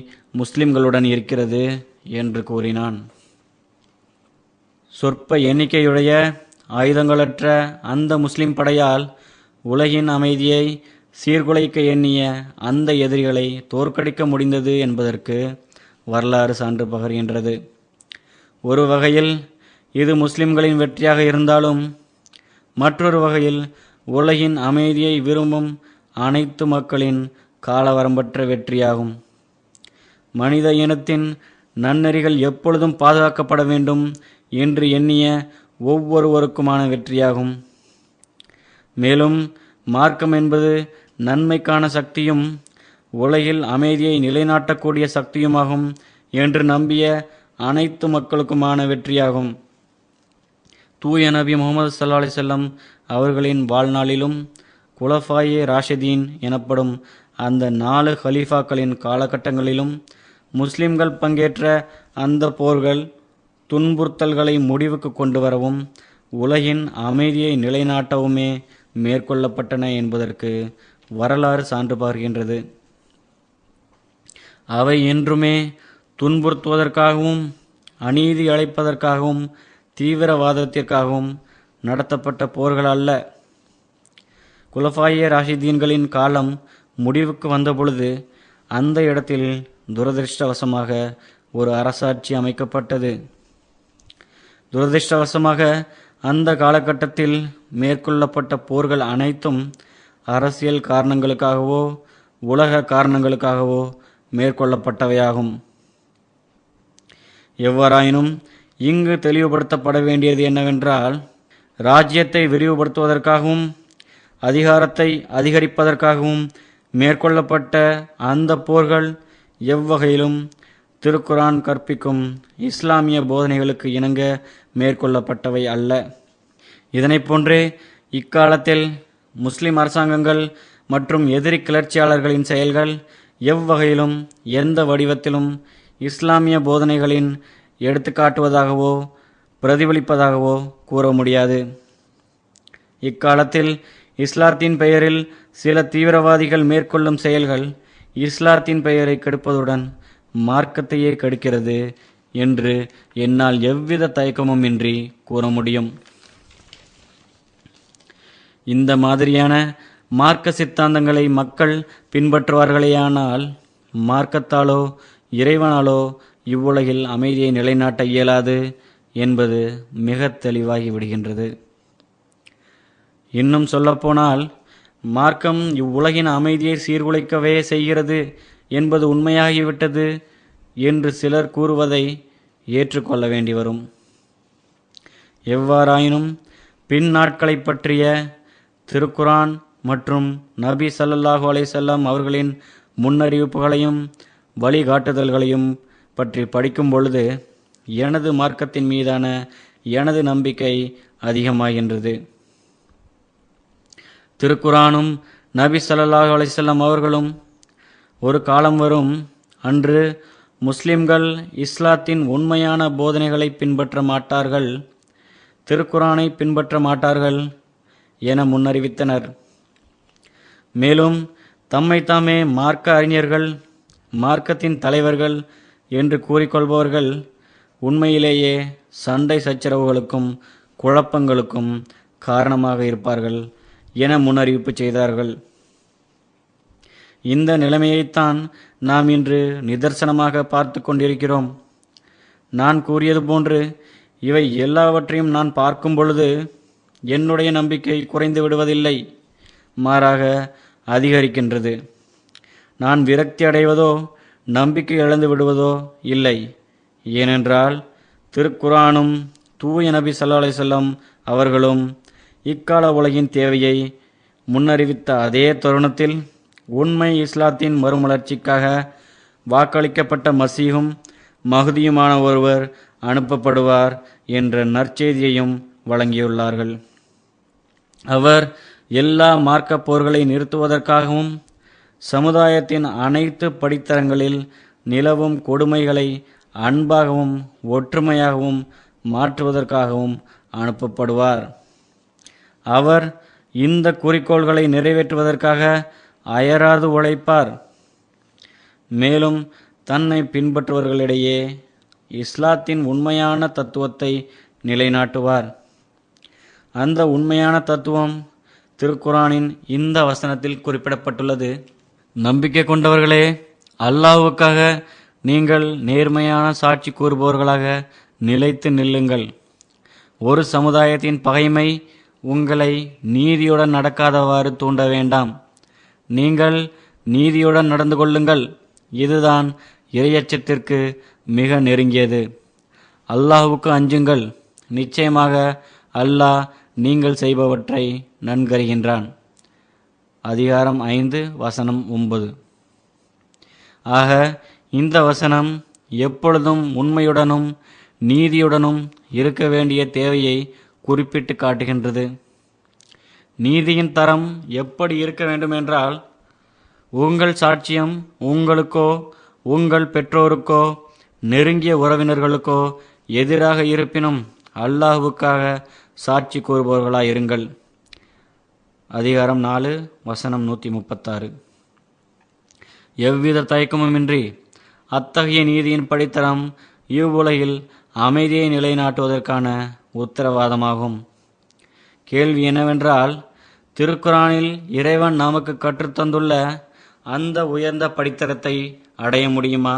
முஸ்லிம்களுடன் இருக்கிறது என்று கூறினான். சொற்ப எண்ணிக்கையுடைய ஆயுதங்களற்ற அந்த முஸ்லிம் படையால் உலகின் அமைதியை சீர்குலைக்க எண்ணிய அந்த எதிரிகளை தோற்கடிக்க முடிந்தது என்பதற்கு வரலாறு சான்று பகர்கின்றது. ஒரு வகையில் இது முஸ்லிம்களின் வெற்றியாக இருந்தாலும் மற்றொரு வகையில் உலகின் அமைதியை விரும்பும் அனைத்து மக்களின் காலவரம்பற்ற வெற்றியாகும். மனித இனத்தின் நன்னெறிகள் எப்பொழுதும் பாதுகாக்கப்பட வேண்டும் என்று எண்ணிய ஒவ்வொருவருக்குமான வெற்றியாகும். மேலும் மார்க்கம் என்பது நன்மைக்கான சக்தியும் உலகில் அமைதியை நிலைநாட்டக்கூடிய சக்தியுமாகும் என்று நம்பிய அனைத்து மக்களுக்குமான வெற்றியாகும். தூய நபி முகமது ஸல்லல்லாஹு அலைஹி வஸல்லம் அவர்களின் வாழ்நாளிலும் குலஃபாயே ராஷிதீன் எனப்படும் அந்த 4 ஹலீஃபாக்களின் காலகட்டங்களிலும் முஸ்லிம்கள் பங்கேற்ற அந்த போர்கள் துன்புறுத்தல்களை முடிவுக்கு கொண்டு வரவும் உலகின் அமைதியை நிலைநாட்டவுமே மேற்கொள்ளப்பட்டன என்பதற்கு வரலாறு சான்று பகர்கின்றது. அவை என்றுமே துன்புறுத்துவதற்காகவும் அநீதி அழைப்பதற்காகவும் தீவிரவாதத்திற்காகவும் நடத்தப்பட்ட போர்கள் அல்ல. குலஃபாயே ராஷிதீன்களின் காலம் முடிவுக்கு வந்தபொழுது அந்த இடத்தில் துரதிருஷ்டவசமாக ஒரு அரசாட்சி அமைக்கப்பட்டது. துரதிருஷ்டவசமாக அந்த காலகட்டத்தில் மேற்கொள்ளப்பட்ட போர்கள் அனைத்தும் அரசியல் காரணங்களுக்காகவோ உலக காரணங்களுக்காகவோ மேற்கொள்ளப்பட்டவையாகும். எவ்வாறாயினும் இங்கு தெளிவுபடுத்தப்பட வேண்டியது என்னவென்றால், ராஜ்யத்தை விரிவுபடுத்துவதற்காகவும் அதிகாரத்தை அதிகரிப்பதற்காகவும் மேற்கொள்ளப்பட்ட அந்த போர்கள் எவ்வகையிலும் திருக்குரான் கற்பிக்கும் இஸ்லாமிய போதனைகளுக்கு இணங்க மேற்கொள்ளப்பட்டவை அல்ல. இதனைப் போன்றே இக்காலத்தில் முஸ்லிம் அரசாங்கங்கள் மற்றும் எதிரி கிளர்ச்சியாளர்களின் செயல்கள் எவ்வகையிலும் எந்த வடிவத்திலும் இஸ்லாமிய போதனைகளின் எடுத்துக்காட்டுவதாகவோ பிரதிபலிப்பதாகவோ கூற முடியாது. இக்காலத்தில் இஸ்லாத்தின் பெயரில் சில தீவிரவாதிகள் மேற்கொள்ளும் செயல்கள் இஸ்லாத்தின் பெயரை கெடுப்பதுடன் மார்க்கத்தையே கெடுக்கிறது என்று என்னால் எவ்வித தயக்கமும் இன்றி கூற முடியும். இந்த மாதிரியான மார்க்க சித்தாந்தங்களை மக்கள் பின்பற்றுவார்களேயானால் மார்க்கத்தாலோ இறைவனாலோ இவ்வுலகில் அமைதியை நிலைநாட்ட இயலாது என்பது மிக தெளிவாகி விடுகின்றது. இன்னும் சொல்லப்போனால் மார்க்கம் இவ்வுலகின் அமைதியை சீர்குலைக்கவே செய்கிறது என்பது உண்மையாகிவிட்டது என்று சிலர் கூறுவதை ஏற்றுக்கொள்ள வேண்டி வரும். எவ்வாறாயினும் பின் நாட்களை பற்றிய திருக்குரான் மற்றும் நபி ஸல்லல்லாஹு அலைஹி வஸல்லம் அவர்களின் முன்னறிவிப்புகளையும் வழிகாட்டுதல்களையும் பற்றி படிக்கும் பொழுது எனது மார்க்கத்தின் மீதான எனது நம்பிக்கை அதிகமாகின்றது. திருக்குரானும் நபி ஸல்லல்லாஹு அலைஹி வஸல்லம் அவர்களும் ஒரு காலம் வரும் அன்று முஸ்லிம்கள் இஸ்லாத்தின் உண்மையான போதனைகளை பின்பற்ற மாட்டார்கள், திருக்குரானை பின்பற்ற மாட்டார்கள் என முன்னறிவித்தனர். மேலும் தம்மை தாமே மார்க்க அறிஞர்கள், மார்க்கத்தின் தலைவர்கள் என்று கூறிக்கொள்பவர்கள் உண்மையிலேயே சண்டை சச்சரவுகளுக்கும் குழப்பங்களுக்கும் காரணமாக இருப்பார்கள் என முன்னறிவிப்பு செய்தார்கள். இந்த நிலைமையைத்தான் நாம் இன்று நிதர்சனமாக பார்த்து கொண்டிருக்கிறோம். நான் கூறியது போன்று இவை எல்லாவற்றையும் நான் பார்க்கும் பொழுது என்னுடைய நம்பிக்கை குறைந்து விடுவதில்லை, மாறாக அதிகரிக்கின்றது. நான் விரக்தி அடைவதோ நம்பிக்கை இழந்து விடுவதோ இல்லை. ஏனென்றால் திருக்குரானும் தூய நபி ஸல்லல்லாஹு அலைஹி வஸல்லம் அவர்களும் இக்கால உலகின் தேவையை முன்னறிவித்த அதே தருணத்தில் உண்மை இஸ்லாத்தின் மறுமலர்ச்சிக்காக வாக்களிக்கப்பட்ட மசீஹும் மஹ்தியுமான ஒருவர் அனுப்பப்படுவார் என்ற நற்செய்தியையும் வழங்கியுள்ளார்கள். அவர் எல்லா மார்க்க போர்களை நிறுத்துவதற்காகவும் சமுதாயத்தின் அனைத்து படித்தரங்களில் நிலவும் கொடுமைகளை அன்பாகவும் ஒற்றுமையாகவும் மாற்றுவதற்காகவும் அனுப்பப்படுவார். அவர் இந்த குறிக்கோள்களை நிறைவேற்றுவதற்காக அயராது உழைப்பார். மேலும் தன்னை பின்பற்றுபவர்களிடையே இஸ்லாத்தின் உண்மையான தத்துவத்தை நிலைநாட்டுவார். அந்த உண்மையான தத்துவம் திருக்குரானின் இந்த வசனத்தில் குறிப்பிடப்பட்டுள்ளது. நம்பிக்கை கொண்டவர்களே, அல்லாஹ்வுக்காக நீங்கள் நேர்மையான சாட்சி கூறுபவர்களாக நிலைத்து நில்லுங்கள். ஒரு சமுதாயத்தின் பகைமை உங்களை நீதியுடன் நடக்காதவாறு தூண்ட வேண்டாம். நீங்கள் நீதியுடன் நடந்து கொள்ளுங்கள். இதுதான் இறையச்சத்திற்கு மிக நெருங்கியது. அல்லாஹ்வுக்கு அஞ்சுங்கள். நிச்சயமாக அல்லாஹ் நீங்கள் செய்பவற்றை நன்கறிகின்றான். அதிகாரம் 5 வசனம் 9. ஆக இந்த வசனம் எப்பொழுதும் உண்மையுடனும் நீதியுடனும் இருக்க வேண்டிய தேவையை குறிப்பிட்டு காட்டுகின்றது. நீதியின் தரம் எப்படி இருக்க வேண்டும் என்றால், உங்கள் சாட்சியம் உங்களுக்கோ உங்கள் பெற்றோருக்கோ நெருங்கிய உறவினர்களுக்கோ எதிராக இருப்பினும் அல்லாஹ்வுக்காக சாட்சி கூறுபவர்களாய் இருங்கள். அதிகாரம் 4 வசனம் 136. எவ்வித தயக்கமுமின்றி அத்தகைய நீதியின் படித்தரம் இவ்வுலகில் அமைதியை நிலைநாட்டுவதற்கான உத்தரவாதமாகும். கேள்வி என்னவென்றால், திருக்குரானில் இறைவன் நமக்கு கற்றுத்தந்துள்ள அந்த உயர்ந்த படித்தரத்தை அடைய முடியுமா?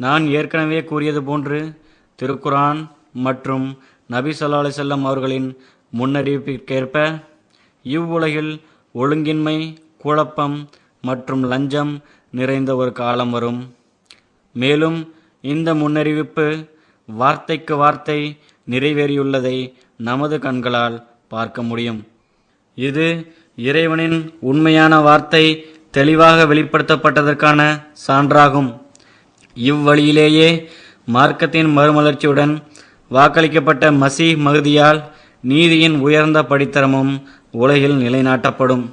நான் ஏற்கனவே கூறியது போன்று திருக்குரான் மற்றும் நபி ஸல்லல்லாஹு அலைஹி வஸல்லம் அவர்களின் முன்னறிவிப்பிற்கேற்ப இவ்வுலகில் ஒழுங்கின்மை, குழப்பம் மற்றும் லஞ்சம் நிறைந்த ஒரு காலம் வரும். மேலும் இந்த முன்னறிவிப்பு வார்த்தைக்கு வார்த்தை நிறைவேறியுள்ளதை நமது கண்களால் பார்க்க முடியும். இது இறைவனின் உண்மையான வார்த்தை தெளிவாக வெளிப்படுத்தப்பட்டதற்கான சான்றாகும். இவ்வழியிலேயே மார்க்கத்தின் மறுமலர்ச்சியுடன் வாக்களிக்கப்பட்ட மசீஹ் மஹ்தியால் நீதியின் உயர்ந்த படித்தரமும் உலகில் நிலைநாட்டப்படும்.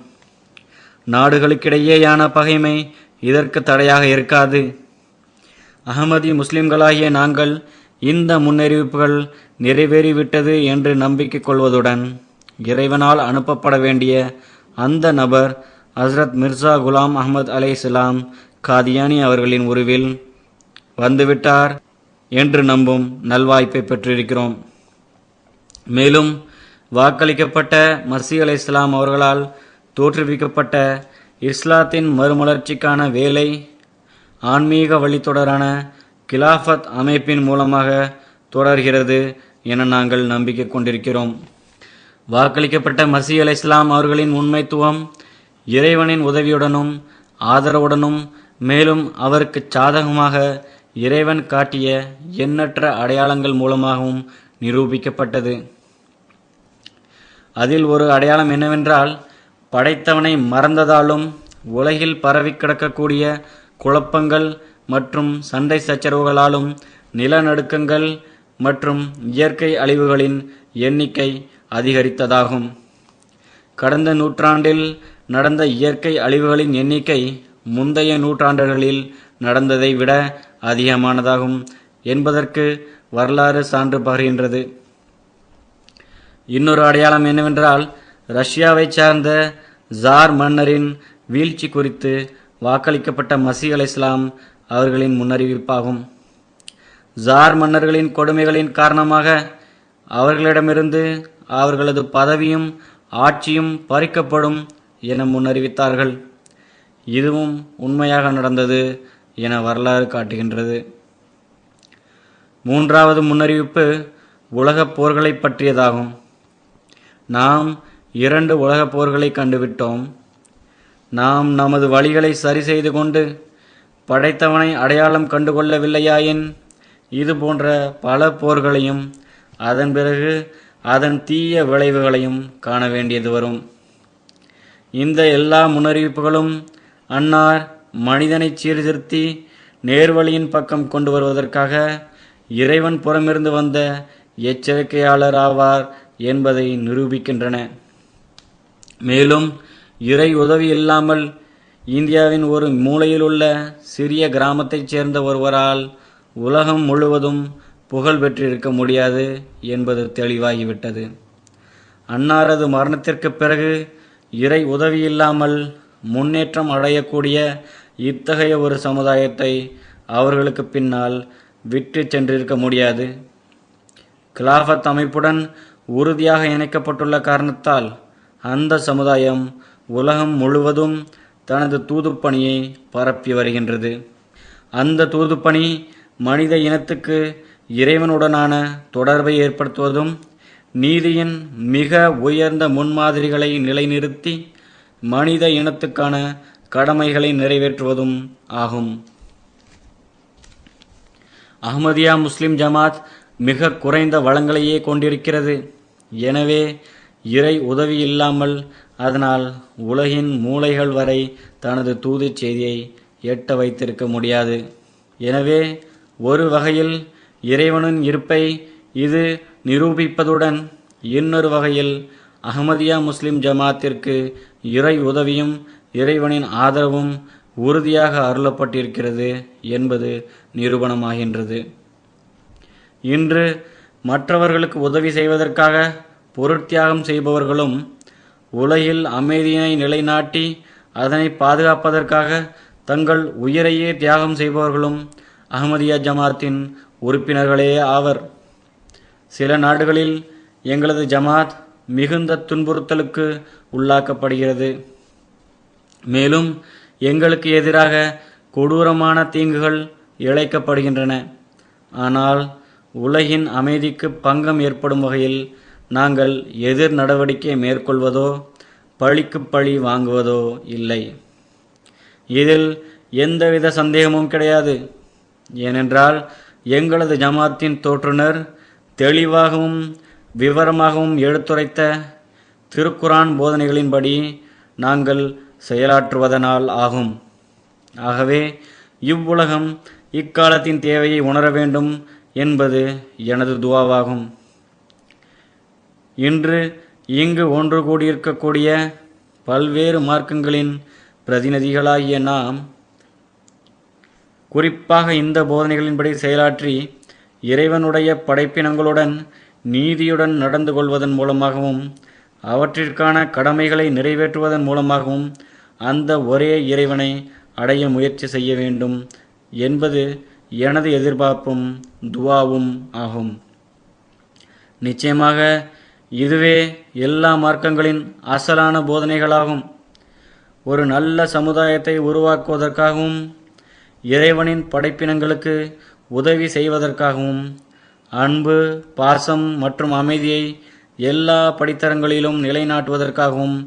நாடுகளுக்கிடையேயான பகைமை இதற்கு தடையாக இருக்காது. அகமதி முஸ்லிம்களாகிய நாங்கள் இந்த முன்னறிவிப்புகள் நிறைவேறிவிட்டது என்று நம்பிக்கை கொள்வதுடன் இறைவனால் அனுப்பப்பட வேண்டிய அந்த நபர் ஹஸ்ரத் மிர்சா குலாம் அஹ்மத் அலைஹிஸ்ஸலாம் காதியானி அவர்களின் உருவில் வந்துவிட்டார் என்று நம்பும் நல்வாய்ப்பை பெற்றிருக்கிறோம். மேலும் வாக்களிக்கப்பட்ட மசீஹ் அலைஹிஸ்ஸலாம் அவர்களால் தோற்றுவிக்கப்பட்ட இஸ்லாத்தின் மறுமலர்ச்சிக்கான வேலை ஆன்மீக வழித்தொடரான கிலாஃபத் அமைப்பின் மூலமாக தொடர்கிறது என நாங்கள் நம்பிக்கை கொண்டிருக்கிறோம். வாக்களிக்கப்பட்ட மசீஹ் அலைஹிஸ்ஸலாம் அவர்களின் உண்மைத்துவம் இறைவனின் உதவியுடனும் ஆதரவுடனும் மேலும் அவருக்கு சாதகமாக இறைவன் காட்டிய எண்ணற்ற அடையாளங்கள் மூலமாகவும் நிரூபிக்கப்பட்டது. அதில் ஒரு அடையாளம் என்னவென்றால், படைத்தவனை மறந்ததாலும் உலகில் பரவி கிடக்கக்கூடிய குழப்பங்கள் மற்றும் சண்டை சச்சரவுகளாலும் நிலநடுக்கங்கள் மற்றும் இயற்கை அழிவுகளின் எண்ணிக்கை அதிகரித்ததாகும். கடந்த நூற்றாண்டில் நடந்த இயற்கை அழிவுகளின் எண்ணிக்கை முந்தைய நூற்றாண்டுகளில் நடந்ததை விட அதிகமானதாகும் என்பதற்கு வரலாறு சான்று பகர்கின்றது. இன்னொரு அடையாளம் என்னவென்றால், ரஷ்யாவை சார்ந்த ஜார் மன்னரின் வீழ்ச்சி குறித்து வாக்களிக்கப்பட்ட மசீஹ் அலைஹிஸ்ஸலாம் அவர்களின் முன்னறிவிப்பாகும். ஜார் மன்னர்களின் கொடுமைகளின் காரணமாக அவர்களிடமிருந்து அவர்களது பதவியும் ஆட்சியும் பறிக்கப்படும் என முன்னறிவித்தார்கள். இதுவும் உண்மையாக நடந்தது என வரலாறு காட்டுகின்றது. மூன்றாவது முன்னறிவிப்பு உலகப் போர்களை பற்றியதாகும். நாம் 2 உலகப் போர்களை கண்டுவிட்டோம். நாம் நமது வழிகளை சரி செய்து கொண்டு படைத்தவனை அடையாளம் கண்டுகொள்ளவில்லையாயின் இது போன்ற பல போர்களையும் அதன் பிறகு அதன் தீய விளைவுகளையும் காண வேண்டியது வரும். இந்த எல்லா முன்னறிவிப்புகளும் அன்னார் மனிதனை சீர்திருத்தி நேர்வழியின் பக்கம் கொண்டு வருவதற்காக இறைவன் புறமிருந்து வந்த எச்சரிக்கையாளர் ஆவார் என்பதை நிரூபிக்கின்றன. மேலும் இறை உதவி இல்லாமல் இந்தியாவின் ஒரு மூலையில் உள்ள சிறிய கிராமத்தைச் சேர்ந்த ஒருவரால் உலகம் முழுவதும் புகழ் பெற்றிருக்க முடியாது என்பது தெளிவாகிவிட்டது. அன்னாரது மரணத்திற்கு பிறகு இறை உதவி இல்லாமல் முன்னேற்றம் அடையக்கூடிய இத்தகைய ஒரு சமுதாயத்தை அவர்களுக்கு பின்னால் விட்டு சென்றிருக்க முடியாது. கிலாஃபத் அமைப்புடன் உறுதியாக இணைக்கப்பட்டுள்ள காரணத்தால் அந்த சமுதாயம் உலகம் முழுவதும் தனது தூதுப்பணியை பரப்பி வருகின்றது. அந்த தூதுப்பணி மனித இனத்துக்கு இறைவனுடனான தொடர்பை ஏற்படுத்துவதும் நீதியின் மிக உயர்ந்த முன்மாதிரிகளை நிலைநிறுத்தி மனித இனத்துக்கான கடமைகளை நிறைவேற்றுவதும் ஆகும். அஹ்மதியா முஸ்லிம் ஜமாத் மிக குறைந்த வளங்களையே கொண்டிருக்கிறது. எனவே இறை உதவி இல்லாமல் அதனால் உலகின் மூலைகள் வரை தனது தூது செய்தியை எட்ட வைத்திருக்க முடியாது. எனவே ஒரு வகையில் இறைவனின் இருப்பை இது நிரூபிப்பதுடன் இன்னொரு வகையில் அஹ்மதியா முஸ்லிம் ஜமாத்திற்கு இறை உதவியும் இறைவனின் ஆதரவும் உறுதியாக அருளப்பட்டிருக்கிறது என்பது நிரூபணமாகின்றது. இன்று மற்றவர்களுக்கு உதவி செய்வதற்காக பொருட்தியாகம் செய்பவர்களும் உலகில் அமைதியினை நிலைநாட்டி அதனை பாதுகாப்பதற்காக தங்கள் உயிரையே தியாகம் செய்பவர்களும் அஹ்மதியா ஜமாத்தின் உறுப்பினர்களே ஆவர். சில நாடுகளில் எங்களது ஜமாத் மிகுந்த துன்புறுத்தலுக்கு உள்ளாக்கப்படுகிறது. மேலும் எங்களுக்கு எதிராக கொடூரமான தீங்குகள் இழைக்கப்படுகின்றன. ஆனால் உலகின் அமைதிக்கு பங்கம் ஏற்படும் வகையில் நாங்கள் எதிர் நடவடிக்கை மேற்கொள்வதோ பழிக்கு பழி வாங்குவதோ இல்லை. இதில் எந்தவித சந்தேகமும் கிடையாது. ஏனென்றால் எங்களது ஜமாத்தின் தோற்றுனர் தெளிவாகவும் விவரமாகவும் எடுத்துரைத்த திருக்குரான் போதனைகளின்படி நாங்கள் செயலாற்றுவதனால் ஆகும். ஆகவே இவ்வுலகம் இக்காலத்தின் தேவையை உணர வேண்டும் என்பது எனது துவாவாகும். இன்று இங்கு ஒன்று கூடியிருக்கக்கூடிய பல்வேறு மார்க்கங்களின் பிரதிநிதிகளாகிய நாம் குறிப்பாக இந்த போதனைகளின்படி செயலாற்றி இறைவனுடைய படைப்பினங்களுடன் நீதியுடன் நடந்து கொள்வதன் மூலமாகவும் அவற்றிற்கான கடமைகளை நிறைவேற்றுவதன் மூலமாகவும் அந்த ஒரே இறைவனை அடைய முயற்சி செய்ய வேண்டும் என்பது எனது எதிர்பார்ப்பும் துவாவும் ஆகும். நிச்சயமாக இதுவே எல்லா மார்க்கங்களின் அசலான போதனைகளாகும். ஒரு நல்ல சமுதாயத்தை உருவாக்குவதற்காகவும் இறைவனின் படைப்பினங்களுக்கு உதவி செய்வதற்காகவும் அன்பு, பாசம் மற்றும் அமைதியை எல்லா படித்தரங்களிலும் நிலைநாட்டுவதற்காகவும்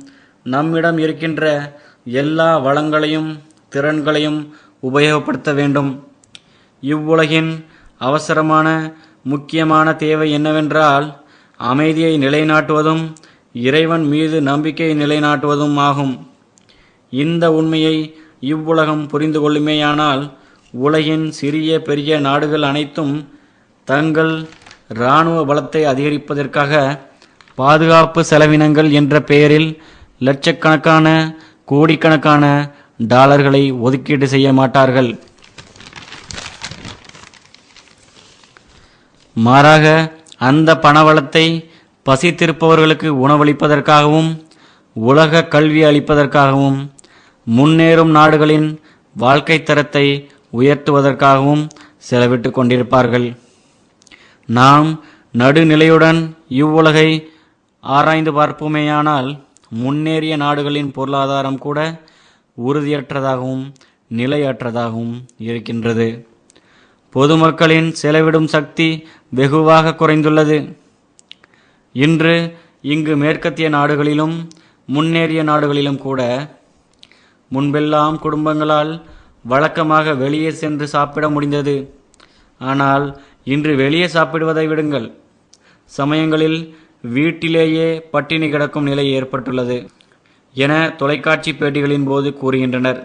நம்மிடம் இருக்கின்ற எல்லா வளங்களையும் திறன்களையும் உபயோகப்படுத்த வேண்டும். இவ்வுலகின் அவசரமான முக்கியமான தேவை என்னவென்றால் அமைதியை நிலைநாட்டுவதும் இறைவன் மீது நம்பிக்கையை நிலைநாட்டுவதும் ஆகும். இந்த உண்மையை இவ்வுலகம் புரிந்து கொள்ளுமேயானால் உலகின் சிறிய பெரிய நாடுகள் அனைத்தும் தங்கள் இராணுவ பலத்தை அதிகரிப்பதற்காக பாதுகாப்பு செலவினங்கள் என்ற பெயரில் லட்சக்கணக்கான கோடிக்கணக்கான டாலர்களை ஒதுக்கீடு செய்ய மாட்டார்கள். மாறாக அந்த பணவளத்தை பசித்திருப்பவர்களுக்கு உணவளிப்பதற்காகவும் உலக கல்வி அளிப்பதற்காகவும் முன்னேறும் நாடுகளின் வாழ்க்கை தரத்தை உயர்த்துவதற்காகவும் செலவிட்டு கொண்டிருப்பார்கள். நாம் நடுநிலையுடன் இவ்வுலகை ஆராய்ந்து பார்ப்போமேயானால் முன்னேறிய நாடுகளின் பொருளாதாரம் கூட உறுதியற்றதாகவும் நிலையற்றதாகவும் இருக்கின்றது. பொதுமக்களின் செலவிடும் சக்தி வெகுவாக குறைந்துள்ளது. இன்று இங்கு மேற்கத்திய நாடுகளிலும் முன்னேறிய நாடுகளிலும் கூட முன்பெல்லாம் குடும்பங்களால் வழக்கமாக வெளியே சென்று சாப்பிட முடிந்தது. ஆனால் இன்று வெளியே சாப்பிடுவதை விடுங்கள், சமயங்களில் வீட்டிலேயே பட்டினி கிடக்கும் நிலை ஏற்பட்டுள்ளது என தொலைக்காட்சி பேட்டிகளின் போது கூறுகின்றனர்.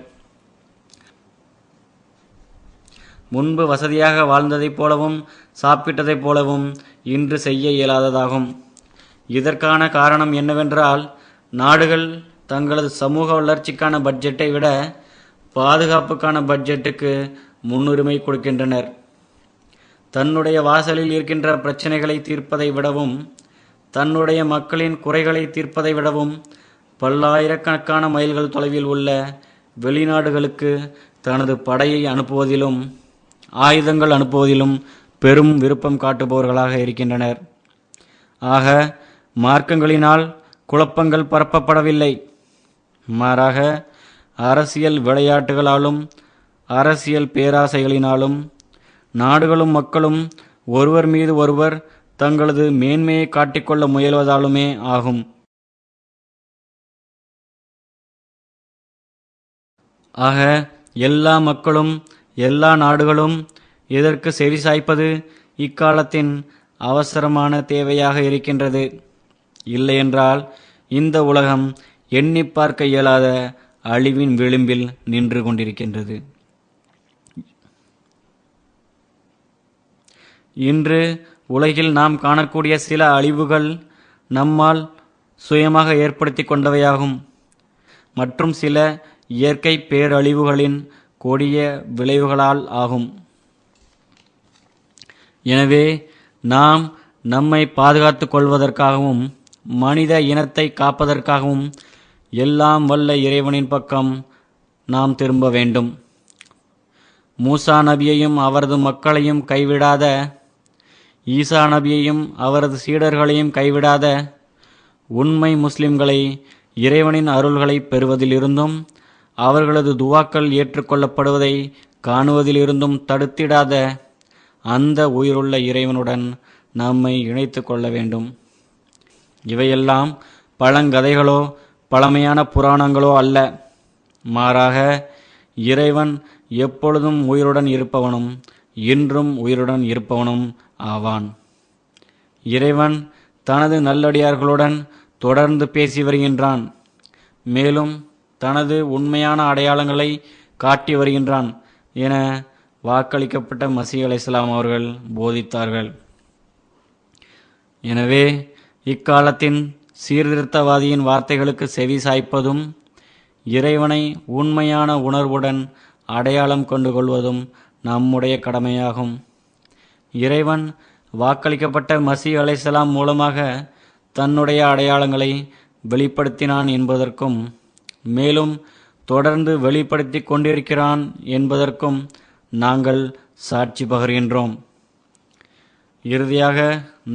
முன்பு வசதியாக வாழ்ந்ததைப் போலவும் சாப்பிட்டதைப் போலவும் இன்று செய்ய இயலாததாகும். இதற்கான காரணம் என்னவென்றால் நாடுகள் தங்களது சமூக வளர்ச்சிக்கான பட்ஜெட்டை விட பாதுகாப்புக்கான பட்ஜெட்டுக்கு முன்னுரிமை கொடுக்கின்றனர். தன்னுடைய வாசலில் இருக்கின்ற பிரச்சனைகளை தீர்ப்பதை விடவும் தன்னுடைய மக்களின் குறைகளை தீர்ப்பதை விடவும் பல்லாயிரக்கணக்கான மைல்கள் தொலைவில் உள்ள வெளிநாடுகளுக்கு தனது படையை அனுப்புவதிலும் ஆயுதங்கள் அனுப்புவதிலும் பெரும் விருப்பம் காட்டுபவர்களாக இருக்கின்றனர். ஆக மார்க்கங்களினால் குழப்பங்கள் பரப்பப்படவில்லை, மாறாக அரசியல் விளையாட்டுகளாலும் அரசியல் பேராசைகளினாலும் நாடுகளும் மக்களும் ஒருவர் மீது ஒருவர் தங்களது மேன்மையை காட்டிக்கொள்ள முயல்வதாலுமே ஆகும். ஆக எல்லா மக்களும் எல்லா நாடுகளும் இதற்கு செவிசாய்ப்பது இக்காலத்தின் அவசரமான தேவையாக இருக்கின்றது. இல்லையென்றால் இந்த உலகம் எண்ணி பார்க்க இயலாத அழிவின் விளிம்பில் நின்று கொண்டிருக்கின்றது. இன்று உலகில் நாம் காணக்கூடிய சில அழிவுகள் நம்மால் சுயமாக ஏற்படுத்தி கொண்டவையாகும். மற்றும் சில இயற்கை பேரழிவுகளின் கொடிய விளைவுகளால் ஆகும். எனவே நாம் நம்மை பாதுகாத்து கொள்வதற்காகவும் மனித இனத்தை காப்பதற்காகவும் எல்லாம் வல்ல இறைவனின் பக்கம் நாம் திரும்ப வேண்டும். மூசா நபியையும் அவரது மக்களையும் கைவிடாத, ஈசா நபியையும் அவரது சீடர்களையும் கைவிடாத உண்மை முஸ்லிம்களை இறைவனின் அருள்களை பெறுவதிலிருந்தும் அவர்களது துவாக்கள் ஏற்றுக்கொள்ளப்படுவதை காணுவதிலிருந்தும் தடுத்திடாத அந்த உயிருள்ள இறைவனுடன் நம்மை இணைத்து கொள்ள வேண்டும். இவையெல்லாம் பழங்கதைகளோ பழமையான புராணங்களோ அல்ல. மாறாக இறைவன் எப்பொழுதும் உயிருடன் இருப்பவனும் இன்றும் உயிருடன் இருப்பவனும் ஆவான். இறைவன் தனது நல்லடியார்களுடன் தொடர்ந்து பேசி வருகின்றான். மேலும் தனது உண்மையான அடையாளங்களை காட்டி வருகின்றான் என வாக்களிக்கப்பட்ட மசீஹ் அலைஹிஸ்ஸலாம் அவர்கள் போதித்தார்கள். எனவே இக்காலத்தின் சீர்திருத்தவாதியின் வார்த்தைகளுக்கு செவி சாய்ப்பதும் இறைவனை உண்மையான உணர்வுடன் அடையாளம் கொண்டு கொள்வதும் நம்முடைய கடமையாகும். இறைவன் வாக்களிக்கப்பட்ட மசீஹ் அலைஹிஸ்ஸலாம் மூலமாக தன்னுடைய அடையாளங்களை வெளிப்படுத்தினான் என்பதற்கும் மேலும் தொடர்ந்து வெளிப்படுத்தி கொண்டிருக்கிறான் என்பதற்கும் நாங்கள் சாட்சி பகர்கின்றோம். இறுதியாக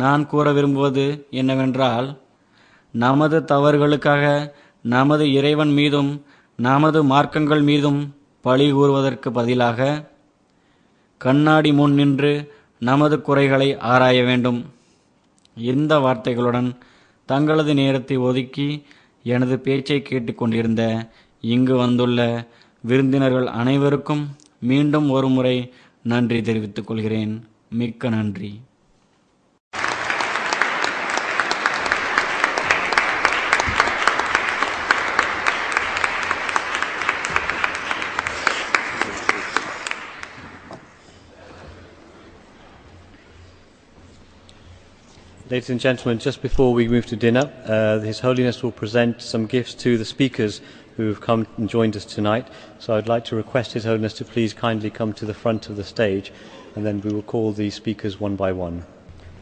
நான் கூற விரும்புவது என்னவென்றால், நமது தவறுகளுக்காக நமது இறைவன் மீதும் நமது மார்க்கங்கள் மீதும் பழி கூறுவதற்கு பதிலாக கண்ணாடி முன் நின்று நமது குறைகளை ஆராய வேண்டும். இந்த வார்த்தைகளுடன் தங்களது நேரத்தை ஒதுக்கி எனது பேச்சை கேட்டுக்கொண்டிருந்த இங்கு வந்துள்ள விருந்தினர்கள் அனைவருக்கும் மீண்டும் ஒருமுறை நன்றி தெரிவித்துக் கொள்கிறேன். மிக்க நன்றி. Ladies and gentlemen, just before we move to dinner, His Holiness will present some gifts to the speakers who have come and joined us tonight. So I'd like to request His Holiness to please kindly come to the front of the stage, and then we will call the speakers one by one.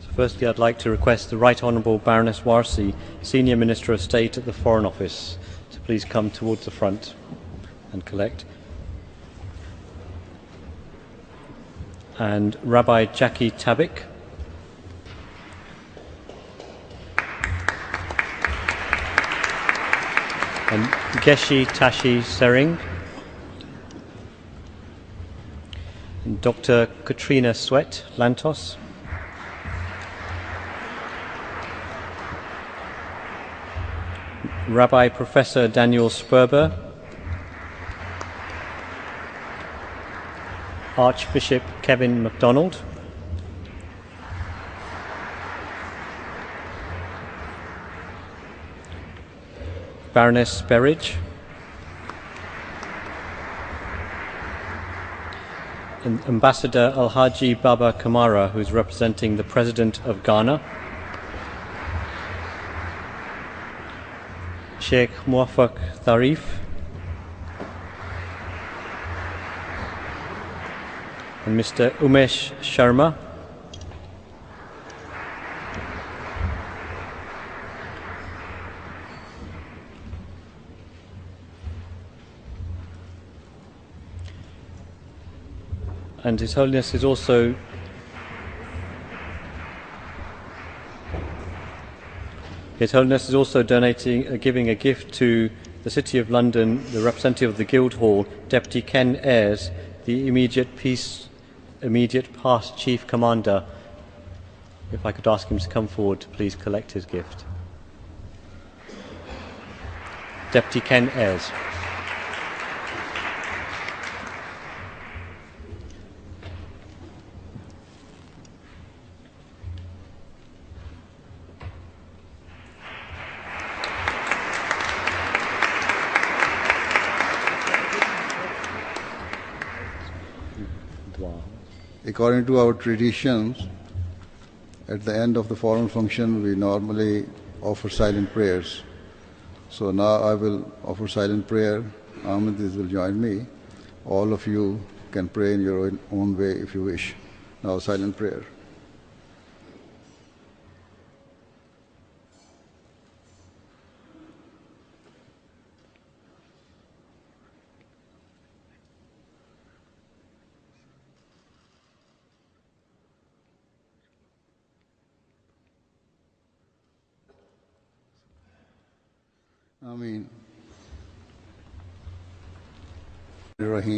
So firstly, I'd like to request the Right Honourable Baroness Warsi, Senior Minister of State at the Foreign Office, to please come towards the front and collect. And Rabbi Jackie Tabik. And Geshe Tashi Sering, and Dr. Katrina Sweat Lantos, Rabbi Professor Daniel Sperber, Archbishop Kevin MacDonald, Baroness Berridge, and Ambassador Alhaji Baba Kamara, who is representing the President of Ghana, Sheikh Muafak Tharif, and Mr. Umesh Sharma, and His Holiness is also giving a gift to the City of London, the representative of the Guildhall, Deputy Ken Ayres, the immediate past Chief Commander. If I could ask him to come forward to please collect his gift. Deputy Ken Ayres. According to our traditions, at the end of the formal function, we normally offer silent prayers. So now I will offer silent prayer. Ahmadis will join me. All of you can pray in your own way if you wish. Now silent prayer. Ameen. Rahim.